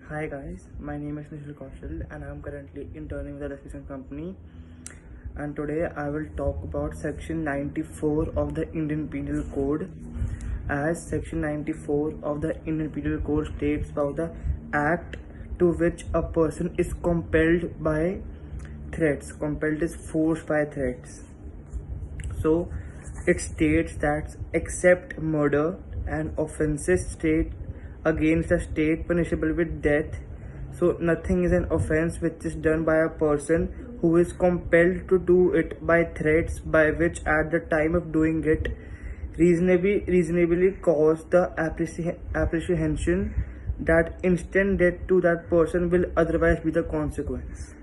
Hi guys, my name is Nishil Kaushal and I am currently interning with the Description Company, and today I will talk about section 94 of the Indian Penal Code. As section 94 of the Indian Penal Code states about the act to which a person is compelled by threats. Compelled is forced by threats. So it states that except murder and offenses state against the state punishable with death, so nothing is an offense which is done by a person who is compelled to do it by threats by which at the time of doing it reasonably cause the apprehension that instant death to that person will otherwise be the consequence,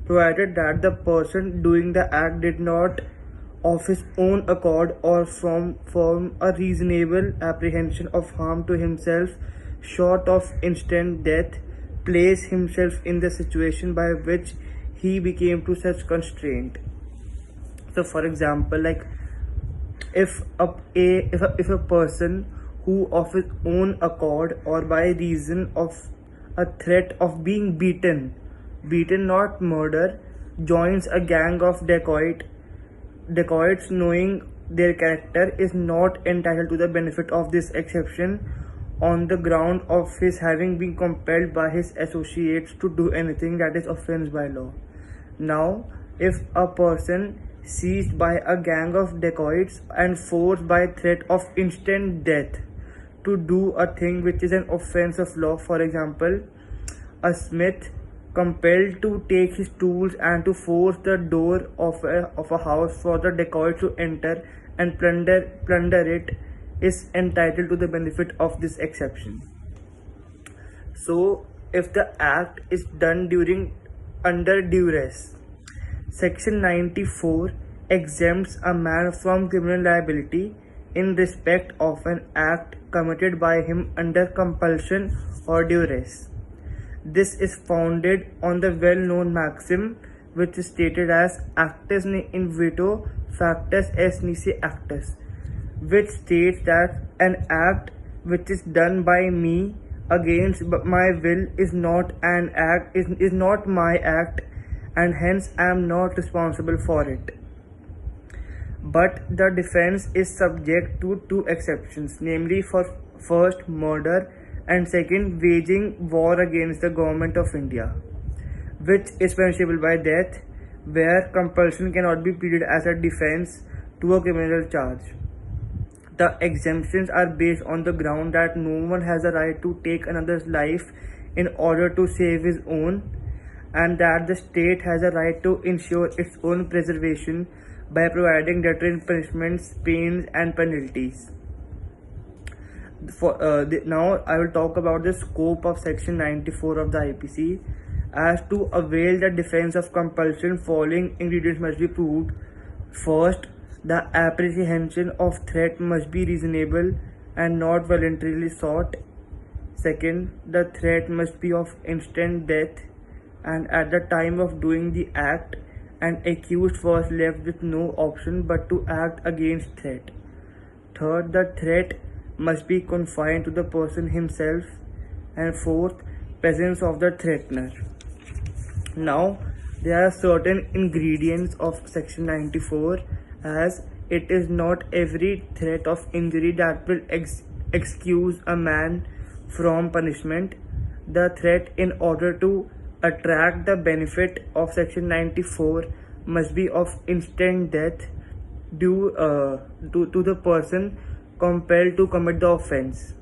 provided that the person doing the act did not of his own accord or from a reasonable apprehension of harm to himself short of instant death place himself in the situation by which he became to such constraint. So for example, like if a person who of his own accord or by reason of a threat of being beaten not murder, joins a gang of dacoits knowing their character is not entitled to the benefit of this exception on the ground of his having been compelled by his associates to do anything that is offense by law. Now, if a person seized by a gang of dacoits and forced by threat of instant death to do a thing which is an offense of law, for example, a smith compelled to take his tools and to force the door of a house for the dacoits to enter and plunder it, is entitled to the benefit of this exception. So if the act is done under duress, section 94 exempts a man from criminal liability in respect of an act committed by him under compulsion or duress. This is founded on the well-known maxim which is stated as actus in vito factus est nisi actus, which states that an act which is done by me against my will is not my act, and hence I am not responsible for it. But the defense is subject to two exceptions, namely for first murder and second waging war against the government of India, which is punishable by death, where compulsion cannot be pleaded as a defense to a criminal charge. The exemptions are based on the ground that no one has a right to take another's life in order to save his own, and that the state has a right to ensure its own preservation by providing deterrent punishments, pains and penalties. Now I will talk about the scope of section 94 of the IPC. As to avail the defense of compulsion, following ingredients must be proved. First, the apprehension of threat must be reasonable and not voluntarily sought. Second, the threat must be of instant death and at the time of doing the act, an accused was left with no option but to act against threat. Third, the threat must be confined to the person himself. And fourth, presence of the threatener. Now, there are certain ingredients of section 94, as it is not every threat of injury that will excuse a man from punishment. The threat in order to attract the benefit of section 94 must be of instant death due to the person compelled to commit the offense,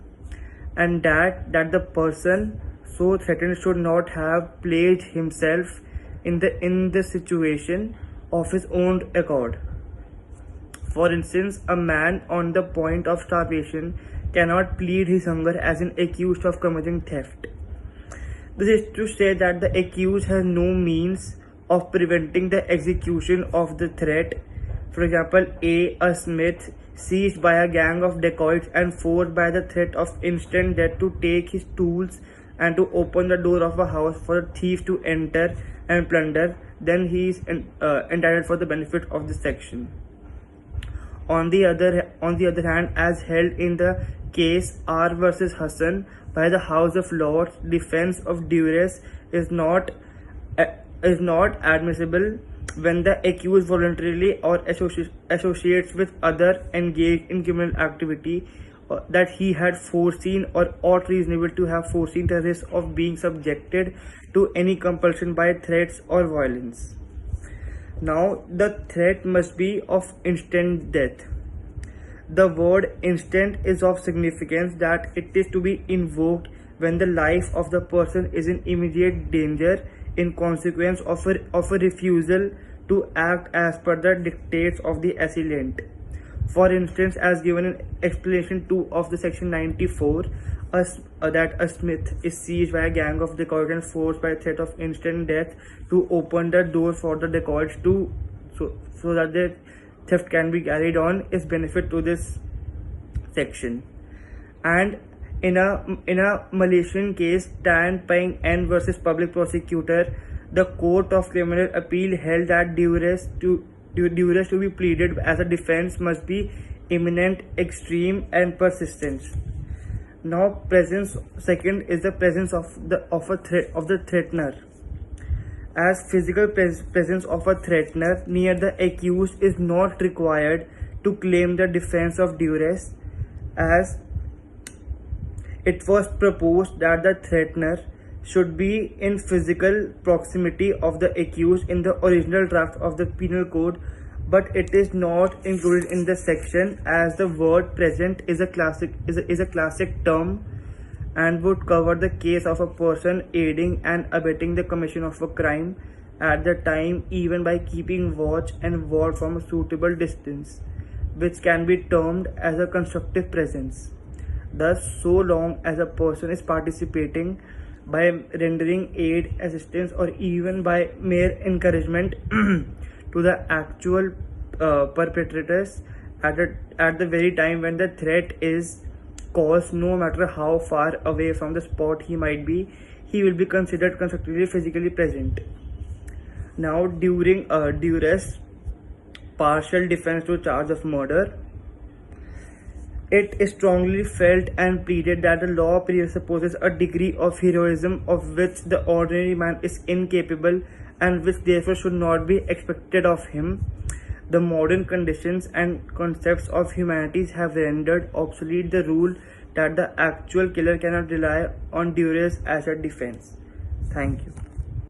and that the person so threatened should not have placed himself in the situation of his own accord. For instance, a man on the point of starvation cannot plead his hunger as an accused of committing theft. This is to say that the accused has no means of preventing the execution of the threat. For example, a smith seized by a gang of dacoits and forced by the threat of instant death to take his tools and to open the door of a house for a thief to enter and plunder, then he is entitled for the benefit of this section. On the other hand, as held in the case R versus Hassan, by the House of Lords, defense of duress is not admissible when the accused voluntarily or associates with other engaged in criminal activity that he had foreseen or ought reasonable to have foreseen the risk of being subjected to any compulsion by threats or violence. Now, the threat must be of instant death. The word instant is of significance that it is to be invoked when the life of the person is in immediate danger in consequence of a refusal to act as per the dictates of the assailant. For instance, as given in explanation 2 of the section 94, that a smith is seized by a gang of dacoits and forced by threat of instant death to open the door for the dacoits so that the theft can be carried on, is benefit to this section. And in a Malaysian case, Tan Peng N versus Public Prosecutor, the Court of Criminal Appeal held that duress to be pleaded as a defense must be imminent, extreme, and persistent. Now, second is the presence of the threatener. As physical presence of a threatener near the accused is not required to claim the defense of duress, as it was proposed that the threatener should be in physical proximity of the accused in the original draft of the penal code, but it is not included in the section as the word present is a classic term and would cover the case of a person aiding and abetting the commission of a crime at the time, even by keeping watch and ward from a suitable distance, which can be termed as a constructive presence. Thus, so long as a person is participating by rendering aid, assistance, or even by mere encouragement to the actual perpetrators at the very time when the threat is caused, no matter how far away from the spot he might be, he will be considered constructively physically present. Now, during duress, partial defense to charge of murder, it is strongly felt and pleaded that the law presupposes a degree of heroism of which the ordinary man is incapable and which therefore should not be expected of him. The modern conditions and concepts of humanities have rendered obsolete the rule that the actual killer cannot rely on duress as a defense. Thank you.